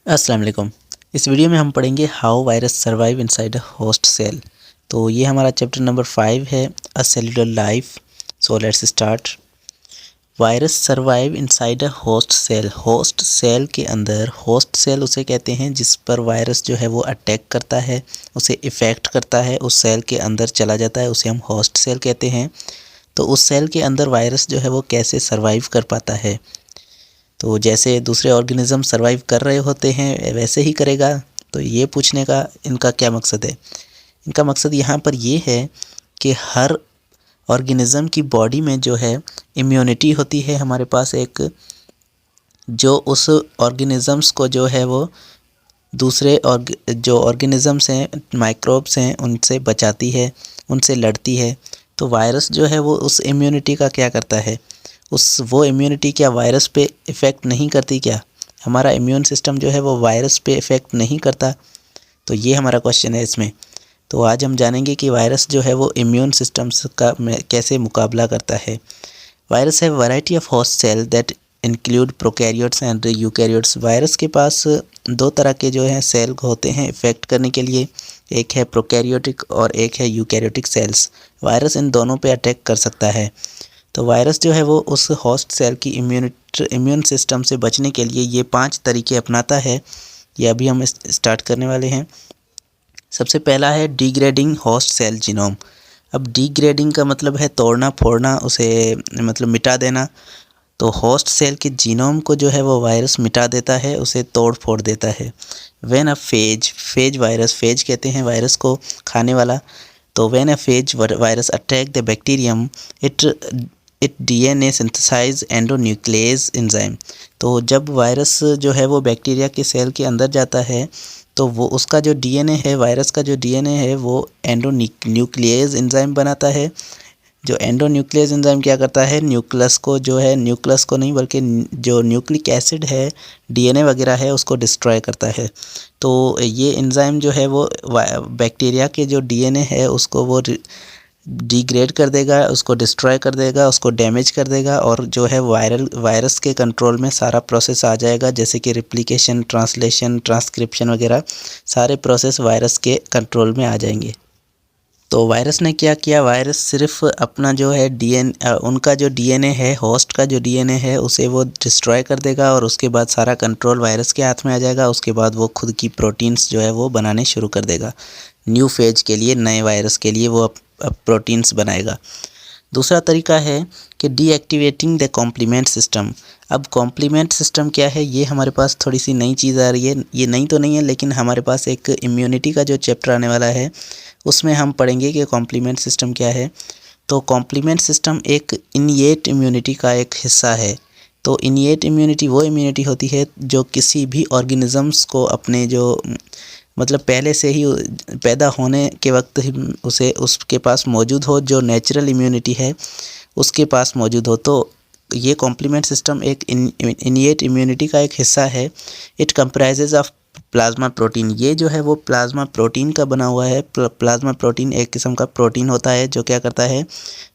अस्सलाम वालेकुम। इस वीडियो में हम पढ़ेंगे how virus survive inside a host cell. तो ये हमारा चैप्टर नंबर 5 है, a cellular life. So let's start. Virus survive inside a host cell. Host cell के अंदर, होस्ट सेल उसे कहते हैं जिस पर वायरस जो है वो अटैक करता है, उसे इफ़ेक्ट करता है, उस सेल के अंदर चला जाता है, उसे हम होस्ट सेल कहते हैं। तो उस सेल के अंदर वायरस जो है वो कैसे सर्वाइव कर पाता है, तो जैसे दूसरे ऑर्गेनिज़म सर्वाइव कर रहे होते हैं वैसे ही करेगा। तो ये पूछने का इनका क्या मकसद है? इनका मकसद यहाँ पर ये है कि हर ऑर्गेनिज़म की बॉडी में जो है इम्यूनिटी होती है हमारे पास एक, जो उस ऑर्गेनिज़म्स को जो है वो दूसरे जो ऑर्गेनिज़म्स हैं, माइक्रोब्स हैं, उनसे बचाती है, उनसे लड़ती है। तो वायरस जो है वो उस इम्यूनिटी का क्या करता है, वो इम्यूनिटी क्या वायरस पे इफ़ेक्ट नहीं करती क्या? हमारा इम्यून सिस्टम जो है वो वायरस पे इफ़ेक्ट नहीं करता? तो ये हमारा क्वेश्चन है इसमें। तो आज हम जानेंगे कि वायरस जो है वो इम्यून सिस्टम्स का कैसे मुकाबला करता है। वायरस है variety of host cell that include prokaryotes and eukaryotes. Virus के पास दो तरह के जो हैं सेल होते हैं इफ़ेक्ट करने के लिए, एक है प्रोकैरियोटिक और एक है यूकैरियोटिक सेल्स। वायरस इन दोनों पे अटैक कर सकता है। तो वायरस जो है वो उस होस्ट सेल की इम्यून सिस्टम से बचने के लिए ये 5 तरीके अपनाता है। ये अभी हम स्टार्ट करने वाले हैं। सबसे पहला है डिग्रेडिंग होस्ट सेल जीनोम। अब डिग्रेडिंग का मतलब है तोड़ना फोड़ना, उसे मतलब मिटा देना। तो होस्ट सेल के जीनोम को जो है वो वायरस मिटा देता है, उसे तोड़ फोड़ देता है। When a phage virus, phage कहते हैं वायरस को खाने वाला। तो when a phage virus attack the bacterium, it it DNA synthesize endonuclease enzyme. तो जब वायरस जो है वो बैक्टीरिया के सेल के अंदर जाता है तो वो उसका जो डीएनए है, वायरस का जो डीएनए है वो एंडोन्यूक्लियस एंजाइम बनाता है। जो एंडोन्यूक्लियस एंजाइम क्या करता है, न्यूक्लियस को जो है, न्यूक्लियस को नहीं बल्कि जो न्यूक्लिक एसिड है, डीएनए वगैरह है, उसको डिस्ट्रॉय करता है। तो ये एंजाइम जो है वो बैक्टीरिया के जो डीएनए है उसको वो डिग्रेड कर देगा, उसको डिस्ट्रॉय कर देगा, उसको डैमेज कर देगा, और जो है वायरस के कंट्रोल में सारा प्रोसेस आ जाएगा, जैसे कि रिप्लिकेशन, ट्रांसलेशन, ट्रांसक्रिप्शन वगैरह सारे प्रोसेस वायरस के कंट्रोल में आ जाएंगे। तो वायरस ने क्या किया, वायरस सिर्फ अपना जो है उनका जो डीएनए है, होस्ट का जो डीएनए है, उसे वो डिस्ट्रॉय कर देगा और उसके बाद सारा कंट्रोल वायरस के हाथ में आ जाएगा। उसके बाद वो खुद की प्रोटीन्स जो है वो बनाने शुरू कर देगा। न्यू फेज के लिए, नए वायरस के लिए वो अब प्रोटीन्स बनाएगा। दूसरा तरीका है कि डीएक्टिवेटिंग द कॉम्प्लीमेंट सिस्टम। अब कॉम्प्लीमेंट सिस्टम क्या है, ये हमारे पास थोड़ी सी नई चीज़ आ रही है। ये नई तो नहीं है, लेकिन हमारे पास एक इम्यूनिटी का जो चैप्टर आने वाला है उसमें हम पढ़ेंगे कि कॉम्प्लीमेंट सिस्टम क्या है। तो कॉम्प्लीमेंट सिस्टम एक इनिएट इम्यूनिटी का एक हिस्सा है। तो इनिएट इम्यूनिटी वो इम्यूनिटी होती है जो किसी भी ऑर्गेनिज़म्स को अपने जो मतलब पहले से ही पैदा होने के वक्त ही उसे उसके पास मौजूद हो, जो नेचुरल इम्यूनिटी है उसके पास मौजूद हो। तो ये कॉम्प्लीमेंट सिस्टम एक इनिएट इम्यूनिटी का एक हिस्सा है। It comprises of plasma protein. ये जो है वो प्लाज्मा प्रोटीन का बना हुआ है। प्लाज्मा प्रोटीन एक किस्म का प्रोटीन होता है जो क्या करता है,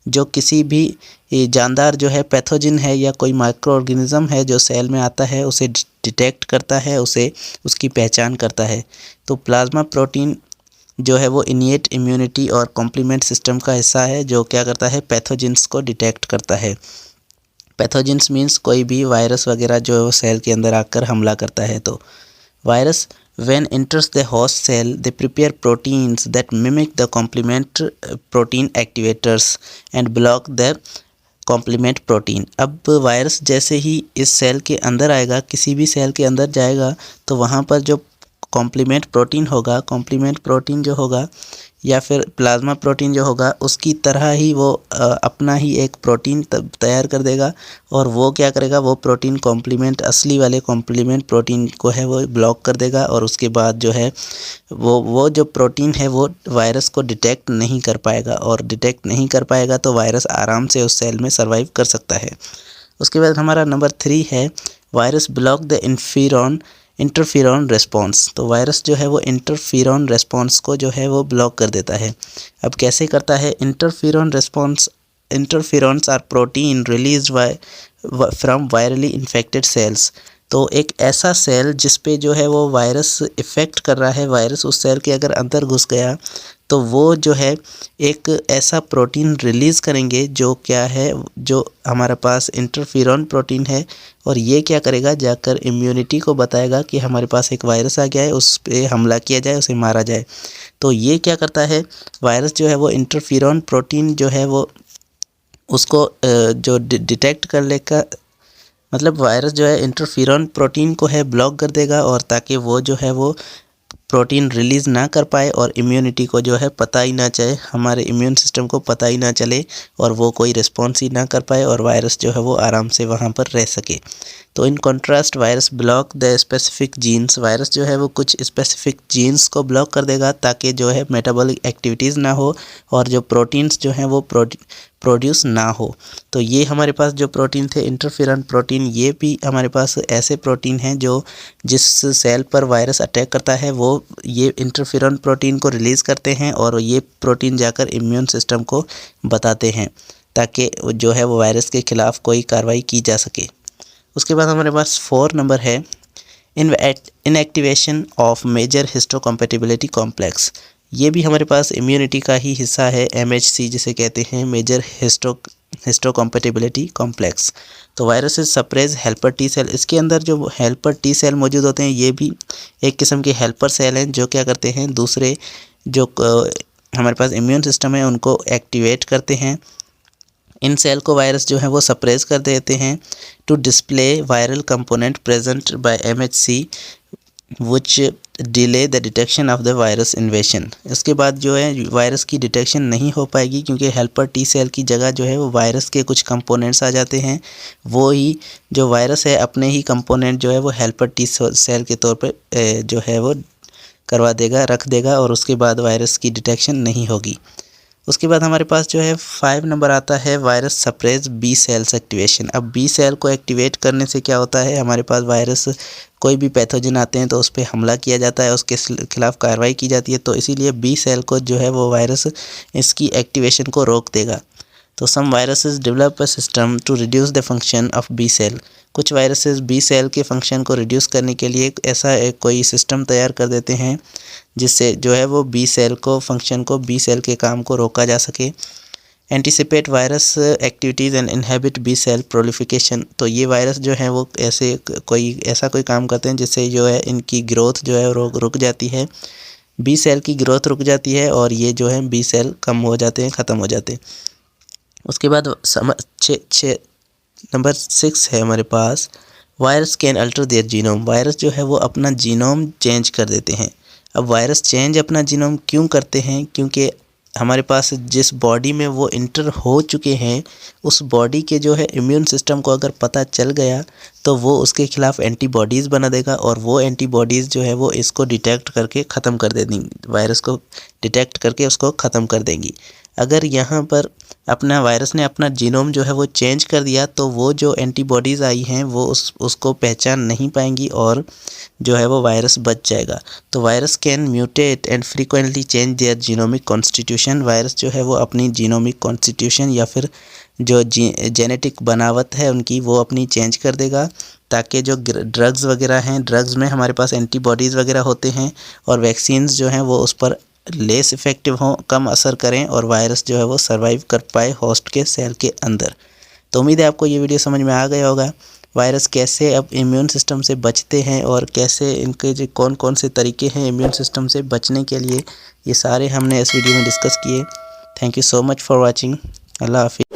जो किसी भी जानदार जो है पैथोजन है या कोई माइक्रो ऑर्गेनिज्म है जो सेल में आता है उसे डिटेक्ट करता है, उसे उसकी पहचान करता है। तो प्लाज्मा प्रोटीन जो है वो इनिएट इम्यूनिटी और कॉम्प्लीमेंट सिस्टम का हिस्सा है, जो क्या करता है, पैथोजेंस को डिटेक्ट करता है। पैथोजेंस मीन्स कोई भी वायरस वगैरह जो है वो सेल के अंदर आकर हमला करता है। तो virus when enters the host cell they prepare proteins that mimic the complement protein activators and block the complement protein। अब वायरस जैसे ही इस सेल के अंदर आएगा, किसी भी सेल के अंदर जाएगा, तो वहाँ पर जो कॉम्प्लीमेंट प्रोटीन होगा, कॉम्प्लीमेंट प्रोटीन जो होगा या फिर प्लाज्मा प्रोटीन जो होगा, उसकी तरह ही वो अपना ही एक प्रोटीन तैयार कर देगा। और वो क्या करेगा, वो प्रोटीन कॉम्प्लीमेंट, असली वाले कॉम्प्लीमेंट प्रोटीन को है वो ब्लॉक कर देगा। और उसके बाद जो है वो जो प्रोटीन है वो वायरस को डिटेक्ट नहीं कर पाएगा, और डिटेक्ट नहीं कर पाएगा तो वायरस आराम से उस सेल में सर्वाइव कर सकता है। उसके बाद हमारा नंबर 3 है virus block the interferon response. तो वायरस जो है वो इंटरफेरॉन रेस्पॉन्स को जो है वो ब्लॉक कर देता है। अब कैसे करता है interferon response? Interferons are protein released from virally infected cells. तो एक ऐसा सेल जिस पे जो है वो वायरस इफ़ेक्ट कर रहा है, वायरस उस सेल के अगर अंदर घुस गया तो वो जो है एक ऐसा प्रोटीन रिलीज़ करेंगे जो क्या है, जो हमारे पास इंटरफेरॉन प्रोटीन है, और ये क्या करेगा, जाकर इम्यूनिटी को बताएगा कि हमारे पास एक वायरस आ गया है, उस पे हमला किया जाए, उसे मारा जाए। तो ये क्या करता है, वायरस जो है वो इंटरफेरॉन प्रोटीन जो है वो उसको जो डिटेक्ट कर लेगा, मतलब वायरस जो है इंटरफेरॉन प्रोटीन को है ब्लॉक कर देगा, और ताकि वो जो है वो प्रोटीन रिलीज़ ना कर पाए और इम्यूनिटी को जो है पता ही ना चले, हमारे इम्यून सिस्टम को पता ही ना चले और वो कोई रिस्पॉन्स ही ना कर पाए और वायरस जो है वो आराम से वहाँ पर रह सके। तो in contrast virus block the specific jeans, virus जो है वो कुछ स्पेसिफिक जीन्स को ब्लॉक कर देगा ताकि जो है मेटाबॉलिक एक्टिविटीज़ ना हो और जो प्रोटीन्स जो हैं वो प्रोड्यूस ना हो। तो ये हमारे पास जो प्रोटीन थे इंटरफेरॉन प्रोटीन, ये भी हमारे पास ऐसे प्रोटीन हैं जो जिस सेल पर वायरस अटैक करता है वो ये इंटरफेरॉन प्रोटीन को रिलीज़ करते हैं और ये प्रोटीन जाकर इम्यून सिस्टम को बताते हैं ताकि जो है वो वायरस के ख़िलाफ़ कोई कार्रवाई की जा सके। उसके बाद हमारे पास 4 नंबर है inactivation of major histocompatibility complex. ये भी हमारे पास इम्यूनिटी का ही हिस्सा है, MHC जिसे कहते हैं, मेजर हिस्टोकम्पैटिबिलिटी कॉम्प्लेक्स। तो virus suppress helper T cell, इसके अंदर जो हेल्पर टी सेल मौजूद होते हैं ये भी एक किस्म के हेल्पर सेल हैं जो क्या करते हैं, दूसरे जो हमारे पास इम्यून सिस्टम है उनको एक्टिवेट करते हैं। इन सेल को वायरस जो है वो सप्रेस कर देते हैं to display viral component present by MHC which delay the detection of the virus invasion. इसके बाद जो है वायरस की डिटेक्शन नहीं हो पाएगी क्योंकि हेल्पर टी सेल की जगह जो है वो वायरस के कुछ कंपोनेंट्स आ जाते हैं। वो ही जो वायरस है अपने ही कंपोनेंट जो है वो हेल्पर टी सेल के तौर पर जो है वो करवा देगा, रख देगा, और उसके बाद वायरस की डिटेक्शन नहीं होगी। उसके बाद हमारे पास जो है 5 नंबर आता है virus suppress B cells activation. अब बी सेल को एक्टिवेट करने से क्या होता है, हमारे पास वायरस कोई भी पैथोजन आते हैं तो उस पर हमला किया जाता है, उसके खिलाफ कार्रवाई की जाती है। तो इसीलिए बी सेल को जो है वो वायरस इसकी एक्टिवेशन को रोक देगा। तो some viruses develop a system to reduce the function of B cell. कुछ वायरसेस बी सेल के फंक्शन को रिड्यूस करने के लिए ऐसा कोई सिस्टम तैयार कर देते हैं जिससे जो है वो बी सेल को फंक्शन को, बी सेल के काम को रोका जा सके। Anticipate virus activities and inhibit B cell proliferation. तो ये वायरस जो है वो ऐसा कोई काम करते हैं जिससे जो है इनकी ग्रोथ जो है रुक जाती है, बी सेल की ग्रोथ रुक जाती है और ये जो है बी सेल कम हो जाते हैं, ख़त्म हो जाते हैं। उसके बाद नंबर 6 है हमारे पास virus can alter their genome. Virus जो है वो अपना जीनोम चेंज कर देते हैं। अब वायरस चेंज अपना जीनोम क्यों करते हैं, क्योंकि हमारे पास जिस बॉडी में वो इंटर हो चुके हैं उस बॉडी के जो है इम्यून सिस्टम को अगर पता चल गया तो वो उसके खिलाफ एंटीबॉडीज़ बना देगा और वो एंटीबॉडीज़ जो है वो इसको डिटेक्ट करके ख़त्म कर देंगी, वायरस को डिटेक्ट करके उसको ख़त्म कर देंगी। अगर यहाँ पर अपना वायरस ने अपना जीनोम जो है वो चेंज कर दिया तो वो जो एंटीबॉडीज़ आई हैं वो उसको पहचान नहीं पाएंगी और जो है वो वायरस बच जाएगा। तो virus can mutate and frequently change their genomic constitution. Virus जो है वो अपनी जीनोमिक कॉन्स्टिट्यूशन या फिर जो जेनेटिक बनावट है उनकी वो अपनी चेंज कर देगा ताकि जो ड्रग्स वगैरह हैं, ड्रग्स में हमारे पास एंटीबॉडीज़ वगैरह होते हैं और वैक्सीन्स जो हैं वो उस पर लेस इफ़ेक्टिव हों, कम असर करें और वायरस जो है वो सर्वाइव कर पाए होस्ट के सेल के अंदर। तो उम्मीद है आपको ये वीडियो समझ में आ गया होगा। वायरस कैसे अब इम्यून सिस्टम से बचते हैं और कैसे इनके जो कौन कौन से तरीके हैं इम्यून सिस्टम से बचने के लिए, ये सारे हमने इस वीडियो में डिस्कस किए। Thank you so much for watching. अल्लाह हाफिज़।